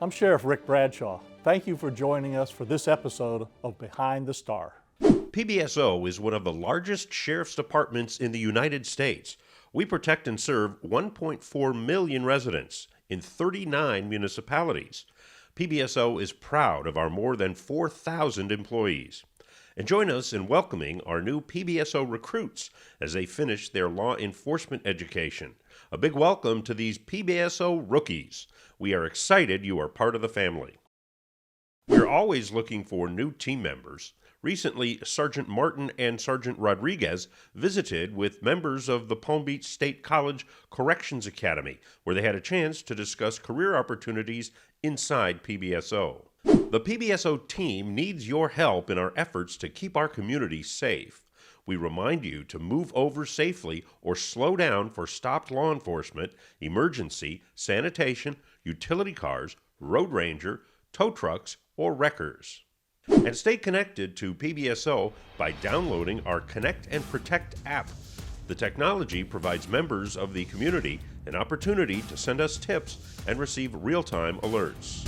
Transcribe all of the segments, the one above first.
I'm Sheriff Rick Bradshaw. Thank you for joining us for this episode of Behind the Star. PBSO is one of the largest sheriff's departments in the United States. We protect and serve 1.4 million residents in 39 municipalities. PBSO is proud of our more than 4,000 employees. And join us in welcoming our new PBSO recruits as they finish their law enforcement education. A big welcome to these PBSO rookies. We are excited you are part of the family. We are always looking for new team members. Recently, Sergeant Martin and Sergeant Rodriguez visited with members of the Palm Beach State College Corrections Academy, where they had a chance to discuss career opportunities inside PBSO. The PBSO team needs your help in our efforts to keep our community safe. We remind you to move over safely or slow down for stopped law enforcement, emergency, sanitation, utility cars, road ranger, tow trucks, or wreckers. And stay connected to PBSO by downloading our Connect and Protect app. The technology provides members of the community an opportunity to send us tips and receive real-time alerts.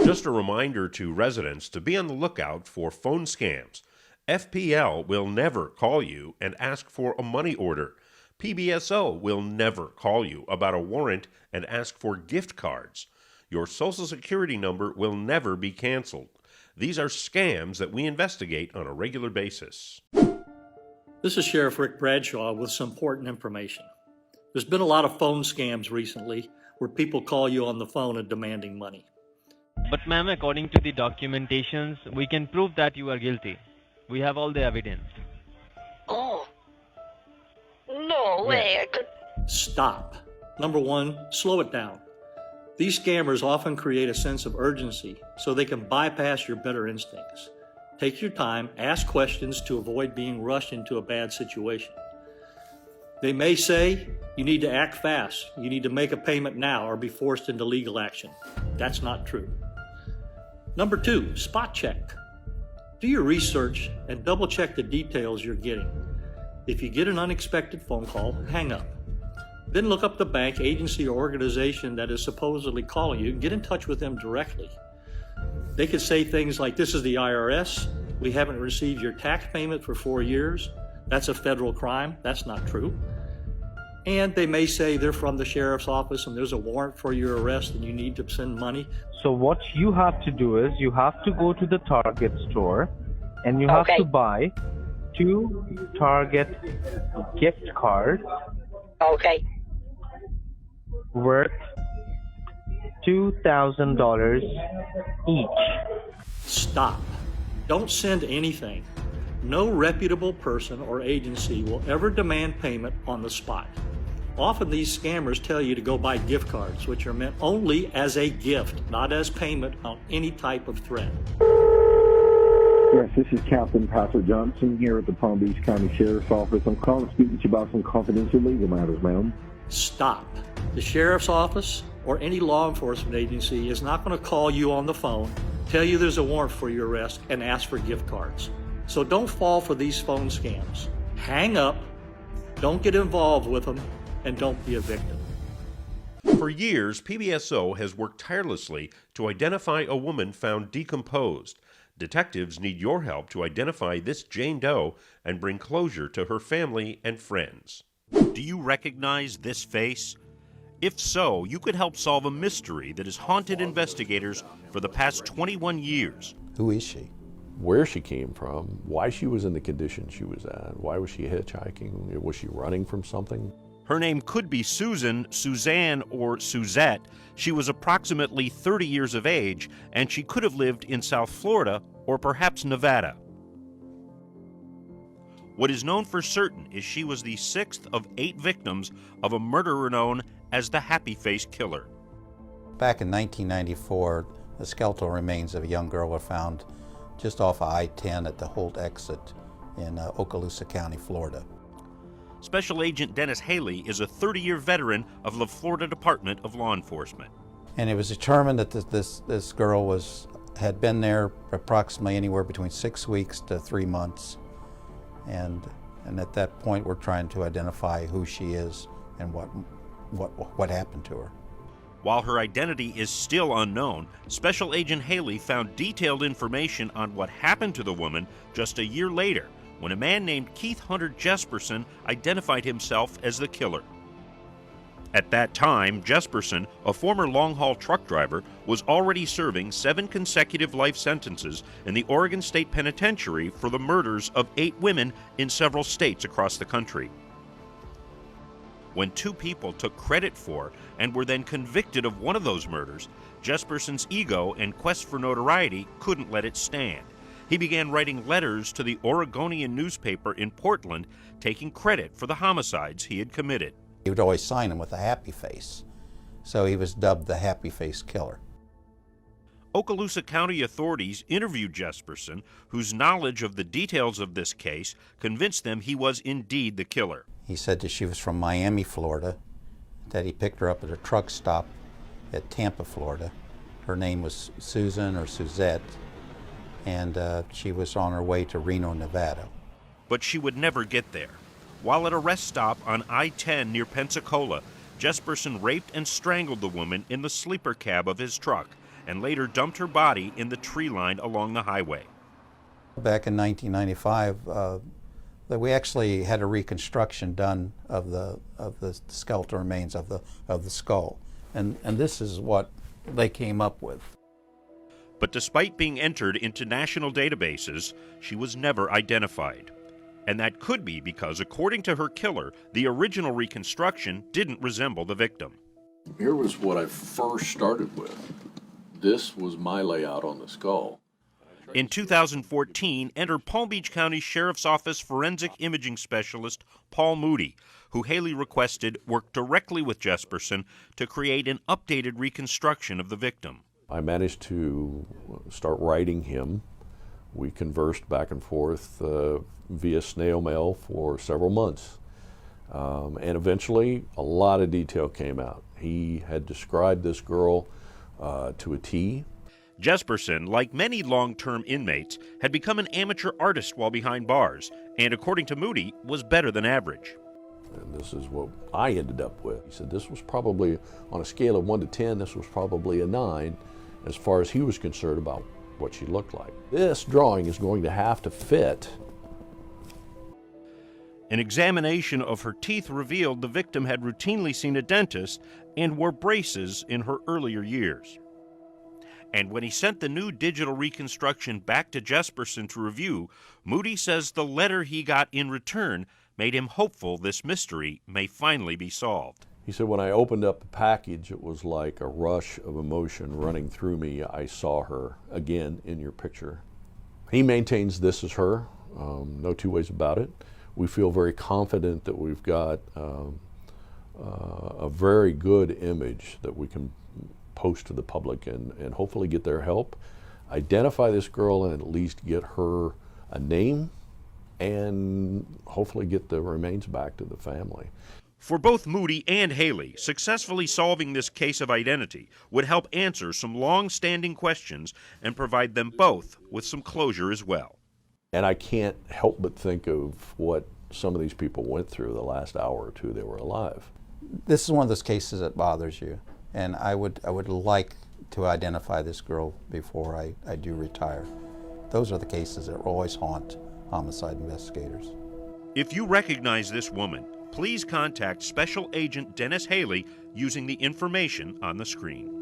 Just a reminder to residents to be on the lookout for phone scams. FPL will never call you and ask for a money order. PBSO will never call you about a warrant and ask for gift cards. Your Social Security number will never be canceled. These are scams that we investigate on a regular basis. This is Sheriff Rick Bradshaw with some important information. There's been a lot of phone scams recently where people call you on the phone and demanding money. But ma'am, according to the documentations, we can prove that you are guilty. We have all the evidence. Oh. No way, I could... Stop. Number one, slow it down. These scammers often create a sense of urgency so they can bypass your better instincts. Take your time, ask questions to avoid being rushed into a bad situation. They may say, you need to act fast, you need to make a payment now or be forced into legal action. That's not true. Number two, spot check. Do your research and double check the details you're getting. If you get an unexpected phone call, hang up. Then look up the bank, agency, or organization that is supposedly calling you and get in touch with them directly. They could say things like, this is the IRS, we haven't received your tax payment for 4 years, that's a federal crime, that's not true. And they may say they're from the sheriff's office and there's a warrant for your arrest and you need to send money. So what you have to do is you have to go to the Target store and you have to buy 2 Target gift cards worth $2,000 each. Stop. Don't send anything. No reputable person or agency will ever demand payment on the spot. Often these scammers tell you to go buy gift cards, which are meant only as a gift, not as payment on any type of threat. Yes, this is Captain Patrick Johnson here at the Palm Beach County Sheriff's Office. I'm calling to speak to you about some confidential legal matters, ma'am. Stop. The sheriff's office or any law enforcement agency is not going to call you on the phone, tell you there's a warrant for your arrest, and ask for gift cards. So don't fall for these phone scams. Hang up, don't get involved with them, and don't be a victim. For years, PBSO has worked tirelessly to identify a woman found decomposed. Detectives need your help to identify this Jane Doe and bring closure to her family and friends. Do you recognize this face? If so, you could help solve a mystery that has haunted investigators for the past 21 years. Who is she? Where she came from? Why she was in the condition she was at? Why was she hitchhiking? Was she running from something? Her name could be Susan, Suzanne, or Suzette. She was approximately 30 years of age, and she could have lived in South Florida or perhaps Nevada. What is known for certain is she was the 6th of 8 victims of a murderer known as the Happy Face Killer. Back in 1994, the skeletal remains of a young girl were found just off of I-10 at the Holt exit in Okaloosa County, Florida. Special Agent Dennis Haley is a 30-year veteran of the Florida Department of Law Enforcement. And it was determined that this girl had been there approximately anywhere between 6 weeks to 3 months. And at that point, we're trying to identify who she is and what happened to her. While her identity is still unknown, Special Agent Haley found detailed information on what happened to the woman just a year later, when a man named Keith Hunter Jesperson identified himself as the killer. At that time, Jesperson, a former long-haul truck driver, was already serving 7 consecutive life sentences in the Oregon State Penitentiary for the murders of 8 women in several states across the country. When 2 people took credit for and were then convicted of one of those murders, Jesperson's ego and quest for notoriety couldn't let it stand. He began writing letters to the Oregonian newspaper in Portland, taking credit for the homicides he had committed. He would always sign them with a happy face, so he was dubbed the Happy Face Killer. Okaloosa County authorities interviewed Jesperson, whose knowledge of the details of this case convinced them he was indeed the killer. He said that she was from Miami, Florida, that he picked her up at a truck stop at Tampa, Florida. Her name was Susan or Suzette, and she was on her way to Reno, Nevada. But she would never get there. While at a rest stop on I-10 near Pensacola, Jesperson raped and strangled the woman in the sleeper cab of his truck and later dumped her body in the tree line along the highway. Back in 1995, we actually had a reconstruction done of the skeletal remains of the skull, and this is what they came up with. But despite being entered into national databases, she was never identified. And that could be because, according to her killer, the original reconstruction didn't resemble the victim. Here was what I first started with. This was my layout on the skull. In 2014, enter Palm Beach County Sheriff's Office forensic imaging specialist Paul Moody, who Haley requested work directly with Jesperson to create an updated reconstruction of the victim. I managed to start writing him. We conversed back and forth via snail mail for several months. And eventually, a lot of detail came out. He had described this girl to a T. Jesperson, like many long-term inmates, had become an amateur artist while behind bars, and according to Moody, was better than average. And this is what I ended up with. He said this was probably, on a scale of 1 to 10, this was probably a 9 as far as he was concerned about what she looked like. This drawing is going to have to fit. An examination of her teeth revealed the victim had routinely seen a dentist and wore braces in her earlier years. And when he sent the new digital reconstruction back to Jesperson to review, Moody says the letter he got in return made him hopeful this mystery may finally be solved. He said, when I opened up the package, it was like a rush of emotion running through me. I saw her again in your picture. He maintains this is her, no two ways about it. We feel very confident that we've got a very good image that we can post to the public and hopefully get their help, identify this girl and at least get her a name and hopefully get the remains back to the family. For both Moody and Haley, successfully solving this case of identity would help answer some long-standing questions and provide them both with some closure as well. And I can't help but think of what some of these people went through the last hour or two they were alive. This is one of those cases that bothers you, and I would like to identify this girl before I do retire. Those are the cases that always haunt homicide investigators. If you recognize this woman, please contact Special Agent Dennis Haley using the information on the screen.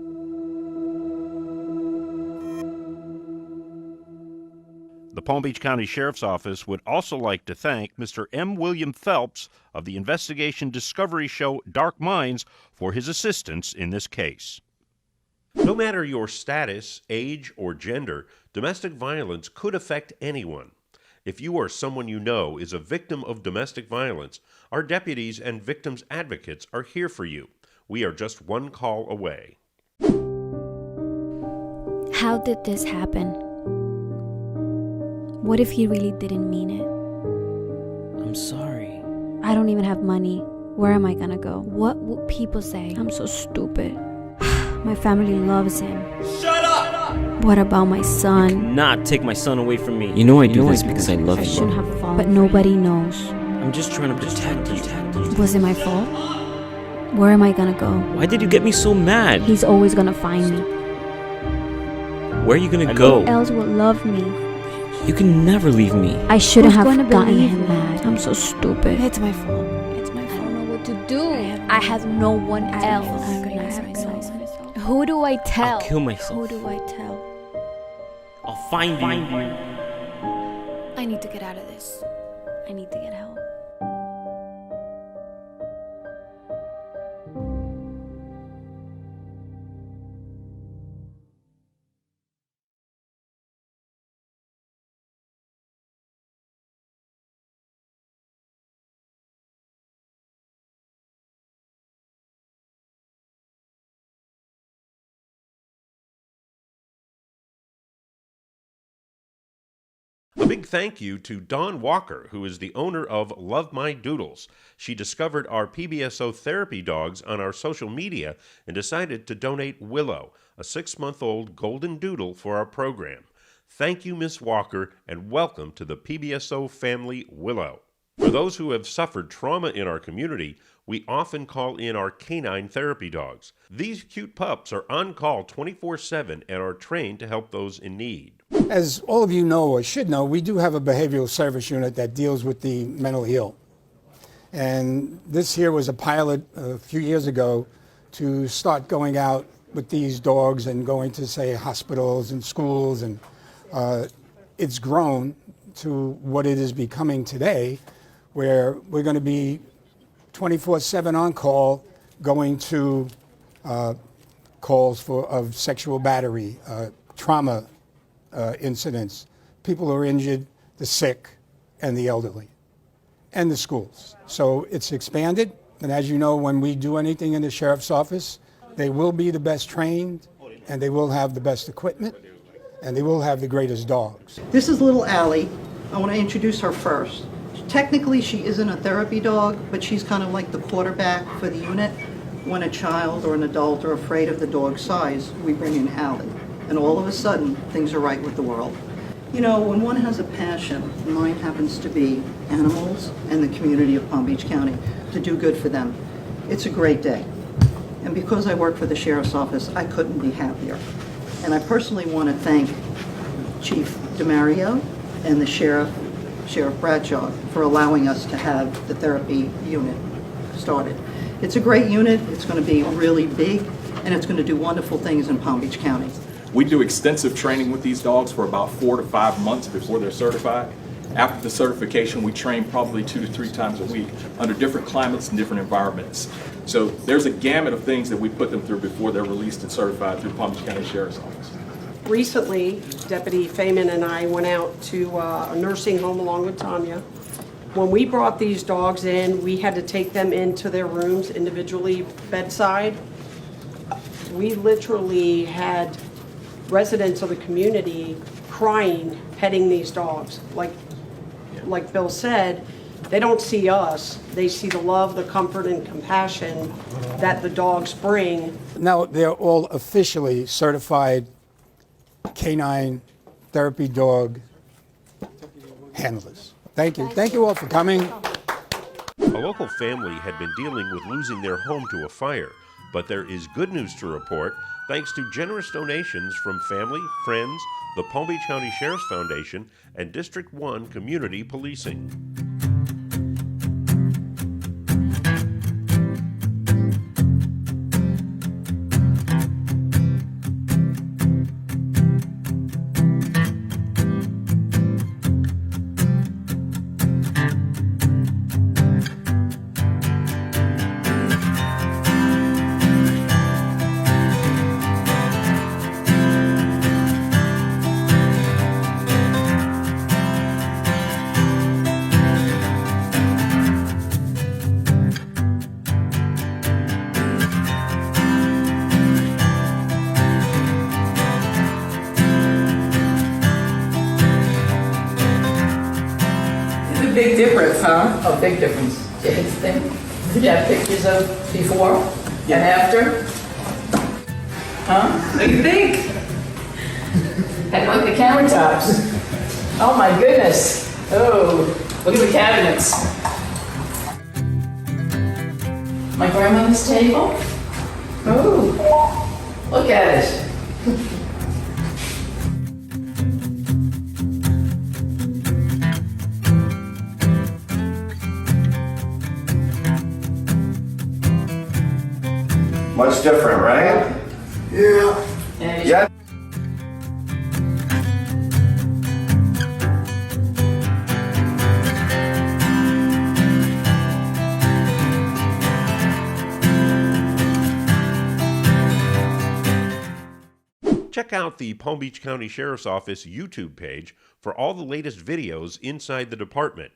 The Palm Beach County Sheriff's Office would also like to thank Mr. M. William Phelps of the investigation discovery show Dark Minds for his assistance in this case. No matter your status, age, or gender, domestic violence could affect anyone. If you or someone you know is a victim of domestic violence, our deputies and victims advocates are here for you. We are just one call away. How did this happen? What if he really didn't mean it? I'm sorry. I don't even have money. Where am I gonna go? What will people say? I'm so stupid. My family loves him. Shut up! What about my son? Not take my son away from me. You know I do this because I love I you. shouldn't have fallen, but nobody knows. I'm just trying to protect you. Was it my fault? Where am I gonna go? Why did you get me so mad? He's always gonna find me. Where are you gonna go? Who else will love me? You can never leave me. I shouldn't have gonna gotten believe him me? mad. I'm so stupid. It's my fault. It's my fault. I don't know what to do. I have no one else. Who do I tell? I'll kill myself. Who do I tell? I'll find you. I need to get out of this. I need to get help. A big thank you to Dawn Walker, who is the owner of Love My Doodles. She discovered our PBSO therapy dogs on our social media and decided to donate Willow, a 6-month-old golden doodle, for our program. Thank you, Miss Walker, and welcome to the PBSO family, Willow. For those who have suffered trauma in our community, we often call in our canine therapy dogs. These cute pups are on call 24/7 and are trained to help those in need. As all of you know or should know, we do have a behavioral service unit that deals with the mentally ill. And this here was a pilot a few years ago to start going out with these dogs and going to, say, hospitals and schools. And it's grown to what it is becoming today, where we're going to be 24/7 on call, going to calls of sexual battery, trauma incidents, people who are injured, the sick, and the elderly, and the schools. So it's expanded, and as you know, when we do anything in the sheriff's office, they will be the best trained, and they will have the best equipment, and they will have the greatest dogs. This is little Allie. I want to introduce her first. Technically, she isn't a therapy dog, but she's kind of like the quarterback for the unit. When a child or an adult are afraid of the dog's size, we bring in Allie. And all of a sudden, things are right with the world. You know, when one has a passion, mine happens to be animals and the community of Palm Beach County, to do good for them. It's a great day. And because I work for the Sheriff's Office, I couldn't be happier. And I personally want to thank Chief DeMario and the Sheriff Bradshaw, for allowing us to have the therapy unit started. It's a great unit, it's going to be really big, and it's going to do wonderful things in Palm Beach County. We do extensive training with these dogs for about 4 to 5 months before they're certified. After the certification, we train probably 2 to 3 times a week under different climates and different environments. So there's a gamut of things that we put them through before they're released and certified through Palm Beach County Sheriff's Office. Recently, Deputy Feynman and I went out to a nursing home along with Tanya. When we brought these dogs in, we had to take them into their rooms individually, bedside. We literally had residents of the community crying, petting these dogs. Like Bill said, they don't see us. They see the love, the comfort, and compassion that the dogs bring. Now they're all officially certified canine therapy dog handlers. Thank you. Thank you all for coming. A local family had been dealing with losing their home to a fire, but there is good news to report thanks to generous donations from family, friends, the Palm Beach County Sheriff's Foundation, and District 1 Community Policing. Big difference, huh? A big difference. Jane's thing. Did you have pictures of before and after? Huh? What do you think? And look at the countertops. Oh my goodness. Oh, look at the cabinets. My grandmother's table. Oh, look at it. Much different, right? Yeah. Yeah. Check out the Palm Beach County Sheriff's Office YouTube page for all the latest videos inside the department,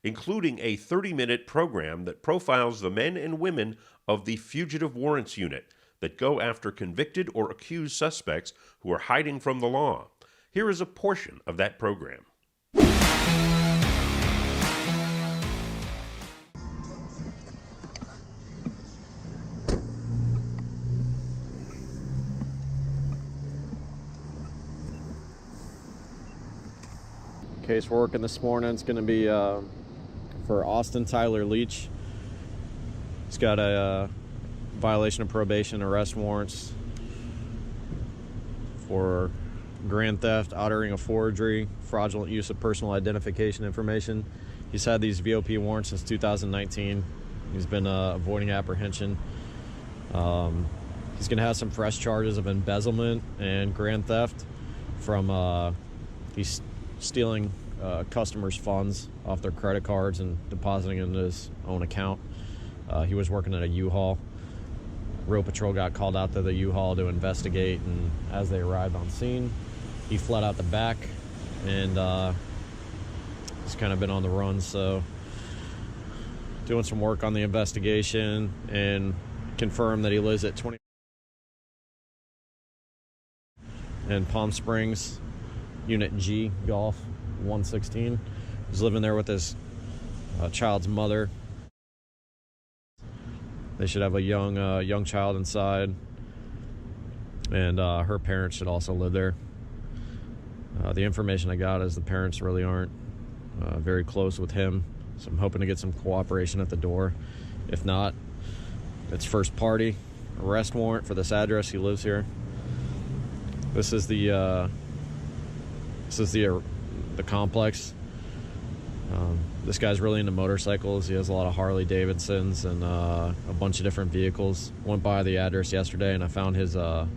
including a 30-minute program that profiles the men and women of the Fugitive Warrants Unit that go after convicted or accused suspects who are hiding from the law. Here is a portion of that program. Case we're working this morning, it's going to be for Austin Tyler Leach. He's got a violation of probation, arrest warrants for grand theft, uttering a forgery, fraudulent use of personal identification information. He's had these VOP warrants since 2019. He's been avoiding apprehension. He's going to have some fresh charges of embezzlement and grand theft from he's stealing customers' funds off their credit cards and depositing into his own account. He was working at a U-Haul. Road Patrol got called out to the U-Haul to investigate, and as they arrived on scene, he fled out the back, and he's kind of been on the run. So doing some work on the investigation and confirm that he lives at 20 in Palm Springs, Unit G, Golf 116. He's living there with his child's mother. They should have a young child inside, and her parents should also live there. The information I got is the parents really aren't very close with him, so I'm hoping to get some cooperation at the door. If not, it's first party arrest warrant for this address. He lives here. This is the complex. This guy's really into motorcycles. He has a lot of Harley Davidsons and a bunch of different vehicles. Went by the address yesterday and I found he's got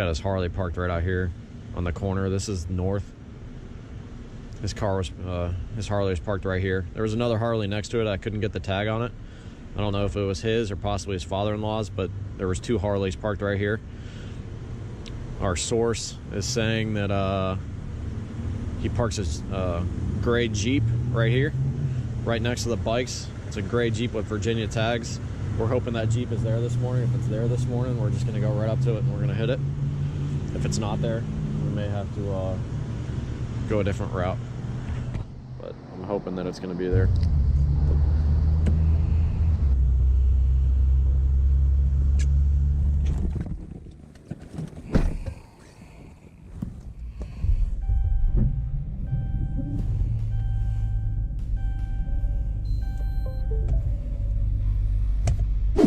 his Harley parked right out here on the corner. This is north. His Harley was parked right here. There was another Harley next to it. I couldn't get the tag on it. I don't know if it was his or possibly his father-in-law's, but there was 2 Harleys parked right here. Our source is saying that he parks his gray Jeep right here, right next to the bikes. It's a gray Jeep with Virginia tags. We're hoping that Jeep is there this morning. If it's there this morning, we're just going to go right up to it and we're going to hit it. If it's not there, we may have to go a different route. But I'm hoping that it's going to be there.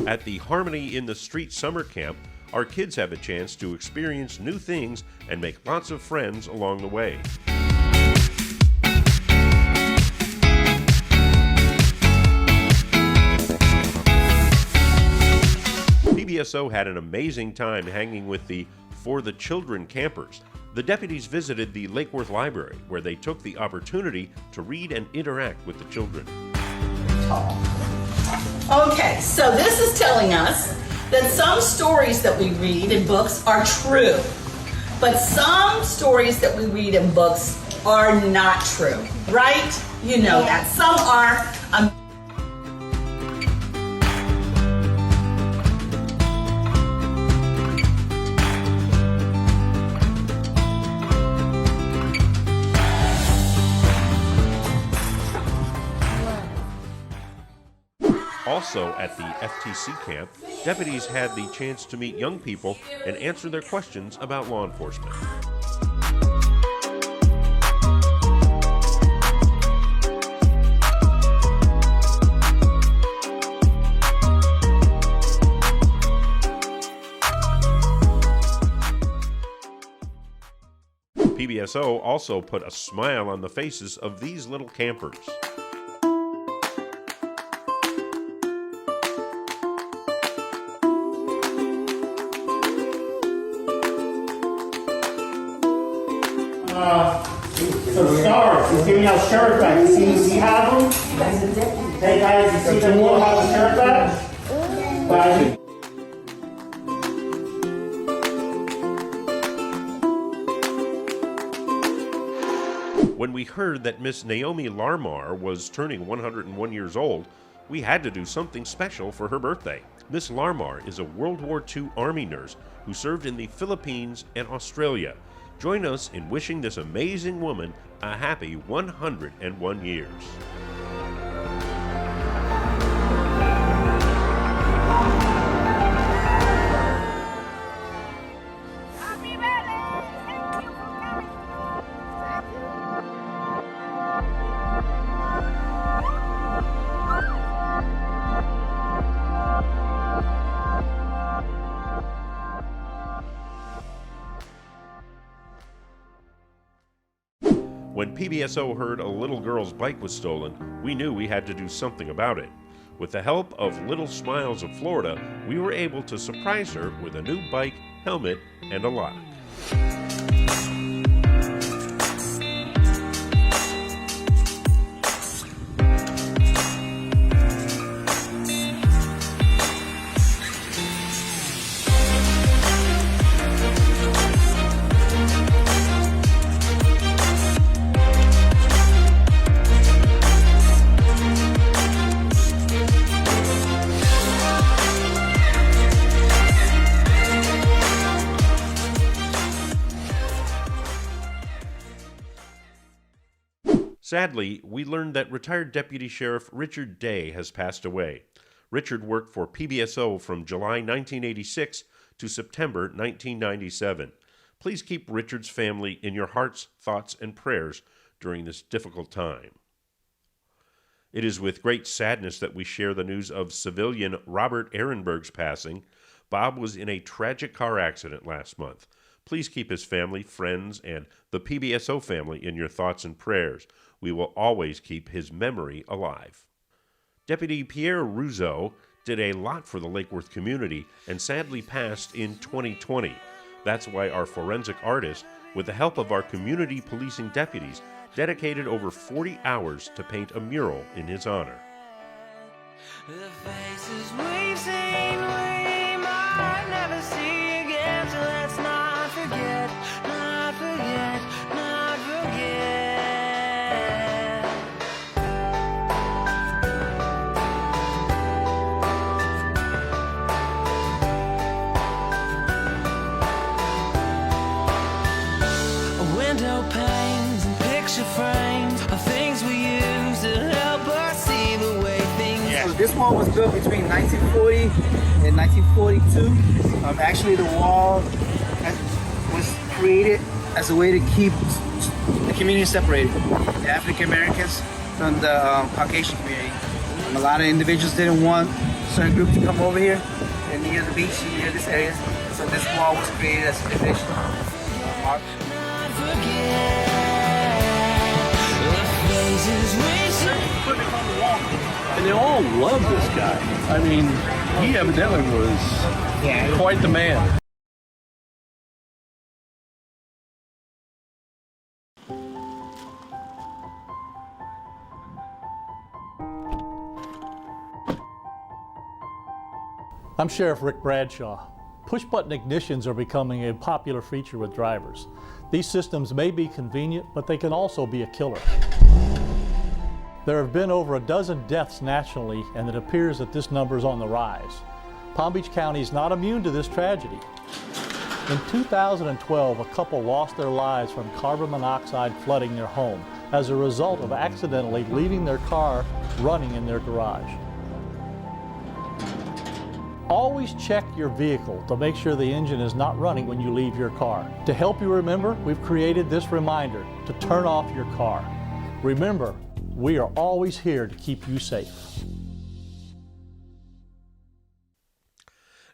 At the Harmony in the Street Summer Camp, our kids have a chance to experience new things and make lots of friends along the way. PBSO had an amazing time hanging with the For the Children campers. The deputies visited the Lake Worth Library, where they took the opportunity to read and interact with the children. Okay, so this is telling us that some stories that we read in books are true, but some stories that we read in books are not true, right? You know that. Some are Also at the FTC camp, deputies had the chance to meet young people and answer their questions about law enforcement. PBSO also put a smile on the faces of these little campers. Some stars. He's giving out shirt backs. You have them? Hey guys, you see them all have the shirt backs? Bye. When we heard that Miss Naomi Larmar was turning 101 years old, we had to do something special for her birthday. Miss Larmar is a World War II Army nurse who served in the Philippines and Australia. Join us in wishing this amazing woman a happy 101 years. When PBSO heard a little girl's bike was stolen, we knew we had to do something about it. With the help of Little Smiles of Florida, we were able to surprise her with a new bike, helmet, and a lock. Sadly, we learned that retired Deputy Sheriff Richard Day has passed away. Richard worked for PBSO from July 1986 to September 1997. Please keep Richard's family in your hearts, thoughts, and prayers during this difficult time. It is with great sadness that we share the news of civilian Robert Ehrenberg's passing. Bob was in a tragic car accident last month. Please keep his family, friends, and the PBSO family in your thoughts and prayers. We will always keep his memory alive. Deputy Pierre Rouzeau did a lot for the Lake Worth community and sadly passed in 2020. That's why our forensic artist, with the help of our community policing deputies, dedicated over 40 hours to paint a mural in his honor. The faces we've seen, we might never see again, so let's not forget, not forget, not forget. Window panes and picture frames are things we use to help us see the way things So this wall was built between 1940 and 1942. Actually, the wall was created as a way to keep the community separated, the African Americans from the Caucasian community. And a lot of individuals didn't want certain groups to come over here and near the beach, near this area. So this wall was created as a division. And they all love this guy. I mean, he evidently was quite the man. I'm Sheriff Rick Bradshaw. Push-button ignitions are becoming a popular feature with drivers. These systems may be convenient, but they can also be a killer. There have been over a dozen deaths nationally, and it appears that this number is on the rise. Palm Beach County is not immune to this tragedy. In 2012, a couple lost their lives from carbon monoxide flooding their home as a result of accidentally leaving their car running in their garage. Always check your vehicle to make sure the engine is not running when you leave your car. To help you remember, we've created this reminder to turn off your car. Remember, we are always here to keep you safe.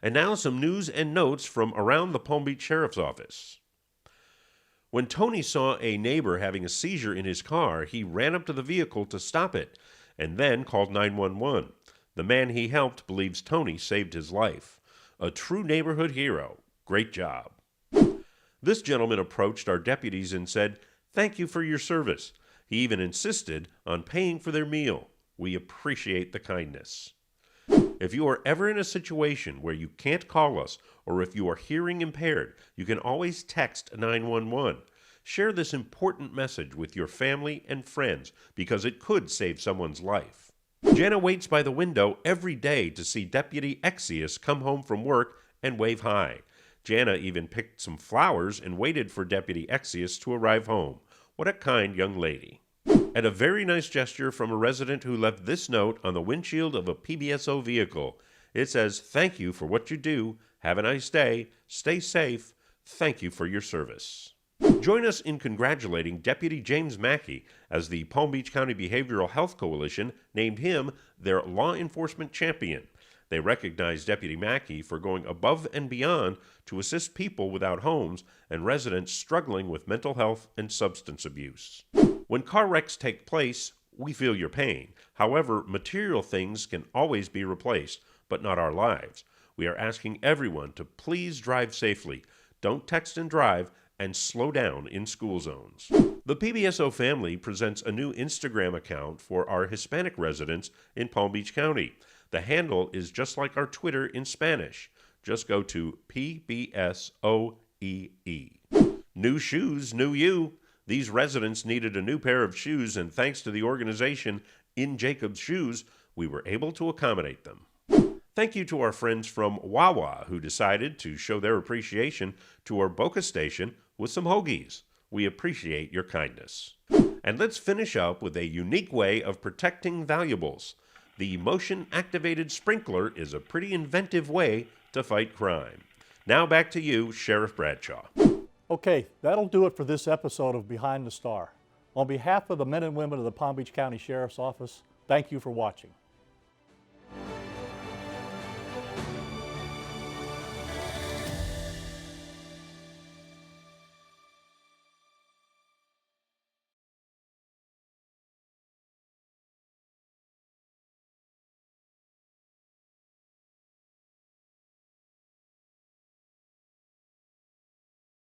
And now some news and notes from around the Palm Beach Sheriff's Office. When Tony saw a neighbor having a seizure in his car, he ran up to the vehicle to stop it and then called 911. The man he helped believes Tony saved his life. A true neighborhood hero. Great job. This gentleman approached our deputies and said, "Thank you for your service." He even insisted on paying for their meal. We appreciate the kindness. If you are ever in a situation where you can't call us, or if you are hearing impaired, you can always text 911. Share this important message with your family and friends because it could save someone's life. Jana waits by the window every day to see Deputy Exius come home from work and wave hi. Jana even picked some flowers and waited for Deputy Exius to arrive home. What a kind young lady. And a very nice gesture from a resident who left this note on the windshield of a PBSO vehicle. It says, "Thank you for what you do. Have a nice day. Stay safe. Thank you for your service." Join us in congratulating Deputy James Mackey as the Palm Beach County Behavioral Health Coalition named him their law enforcement champion. They recognize Deputy Mackey for going above and beyond to assist people without homes and residents struggling with mental health and substance abuse. When car wrecks take place, we feel your pain. However, material things can always be replaced, but not our lives. We are asking everyone to please drive safely, don't text and drive, and slow down in school zones. The PBSO family presents a new Instagram account for our Hispanic residents in Palm Beach County. The handle is just like our Twitter in Spanish. Just go to PBSOEE. New shoes, new you. These residents needed a new pair of shoes, and thanks to the organization In Jacob's Shoes, we were able to accommodate them. Thank you to our friends from Wawa who decided to show their appreciation to our Boca station with some hoagies. We appreciate your kindness. And let's finish up with a unique way of protecting valuables. The motion-activated sprinkler is a pretty inventive way to fight crime. Now back to you, Sheriff Bradshaw. Okay, that'll do it for this episode of Behind the Star. On behalf of the men and women of the Palm Beach County Sheriff's Office, thank you for watching.